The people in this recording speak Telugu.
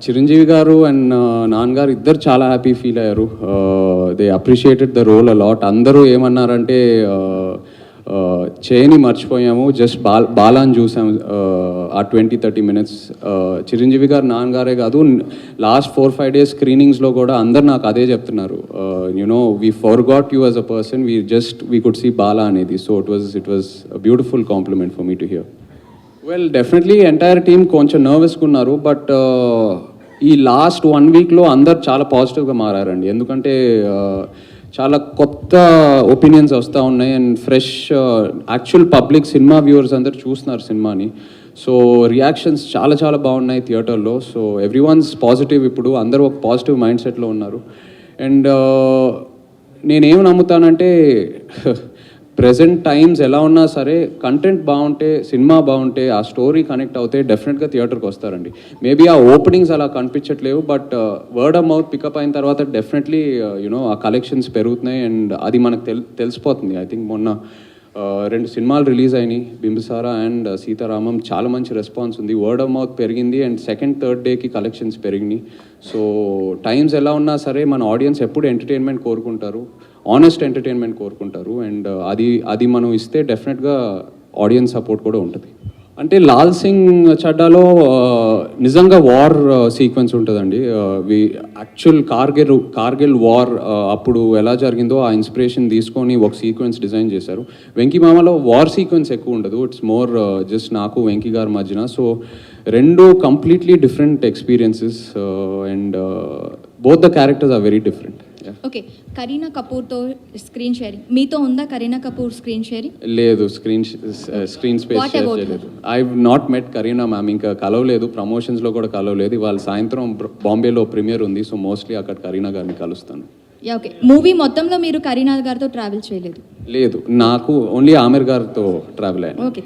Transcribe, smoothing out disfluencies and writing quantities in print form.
చిరంజీవి గారు అండ్ నాన్నగారు ఇద్దరు చాలా హ్యాపీ ఫీల్ అయ్యారు. They appreciated the role a lot. అందరూ ఏమన్నారంటే చేయని మర్చిపోయాము, జస్ట్ బాలాని చూసాము ఆ 20-30 minutes. చిరంజీవి గారు నాన్నగారే కాదు, లాస్ట్ 4-5 days స్క్రీనింగ్స్లో కూడా అందరు నాకు అదే చెప్తున్నారు. You know we forgot you as a person, we could see Bala అనేది. So it was a beautiful compliment for me to hear. Well, definitely entire team కొంచెం నర్వస్గా ఉన్నారు. బట్ ఈ లాస్ట్ 1 weekలో అందరు చాలా పాజిటివ్గా మారారండి. ఎందుకంటే చాలా కొత్త ఒపీనియన్స్ వస్తూ ఉన్నాయి and fresh actual public cinema viewers అందరు చూస్తున్నారు సినిమాని. సో రియాక్షన్స్ చాలా చాలా బాగున్నాయి థియేటర్లో. సో ఎవ్రీవన్స్ పాజిటివ్, ఇప్పుడు అందరూ ఒక పాజిటివ్ మైండ్ సెట్లో ఉన్నారు. అండ్ నేనేం నమ్ముతానంటే ప్రెజెంట్ టైమ్స్ ఎలా ఉన్నా సరే కంటెంట్ బాగుంటే, సినిమా బాగుంటే, ఆ స్టోరీ కనెక్ట్ అవుతే డెఫినెట్గా థియేటర్కి వస్తారండి. మేబీ ఆ ఓపెనింగ్స్ అలా కనిపించట్లేవు, but word of mouth pickup అయిన తర్వాత డెఫినెట్లీ యూనో ఆ కలెక్షన్స్ పెరుగుతున్నాయి అండ్ అది మనకు తెలిసిపోతుంది. ఐ థింక్ మొన్న 2 సినిమాలు రిలీజ్ అయినాయి, బింబిసారా అండ్ సీతారామం. చాలా మంచి రెస్పాన్స్ ఉంది, వర్డ్ ఆఫ్ మౌత్ పెరిగింది అండ్ సెకండ్ థర్డ్ డేకి కలెక్షన్స్ పెరిగినాయి. సో టైమ్స్ ఎలా ఉన్నా సరే మన ఆడియన్స్ ఎప్పుడు ఎంటర్టైన్మెంట్ కోరుకుంటారు, ఆనెస్ట్ ఎంటర్టైన్మెంట్ కోరుకుంటారు. అండ్ అది మనం ఇస్తే డెఫినెట్గా ఆడియన్స్ సపోర్ట్ కూడా ఉంటుంది. అంటే లాల్ సింగ్ చడ్డాలో నిజంగా వార్ సీక్వెన్స్ ఉంటుందండి. యాక్చువల్ కార్గిల్ వార్ అప్పుడు ఎలా జరిగిందో ఆ ఇన్స్పిరేషన్ తీసుకొని ఒక సీక్వెన్స్ డిజైన్ చేశారు. వెంకీ మామలో వార్ సీక్వెన్స్ ఎక్కువ ఉండదు, ఇట్స్ మోర్ జస్ట్ నాకు వెంకీ గారి మధ్యన. So 2 completely different experiences and both the characters are very different. Okay, Kareena కపూర్తో స్క్రీన్ షేరింగ్ మీతో ఉందా? కరీనా కపూర్ స్క్రీన్ షేరింగ్ లేదు, స్క్రీన్ స్పేస్ షేర్ చేయలేదు. I not met Kareena ma'am, ఇంకా కలవలేదు, ప్రమోషన్స్లో కూడా కలవలేదు. ఇవాళ సాయంత్రం బాంబేలో ప్రీమియర్ ఉంది, సో మోస్ట్లీ అక్కడ కరీనా గారిని కలుస్తాను. ఓకే, మూవీ మొత్తంలో మీరు కరీనా గారితో ట్రావెల్ చేయలేదు? లేదు, నాకు ఓన్లీ ఆమిర్ గారితో ట్రావెల్ అయ్యాను. ఓకే.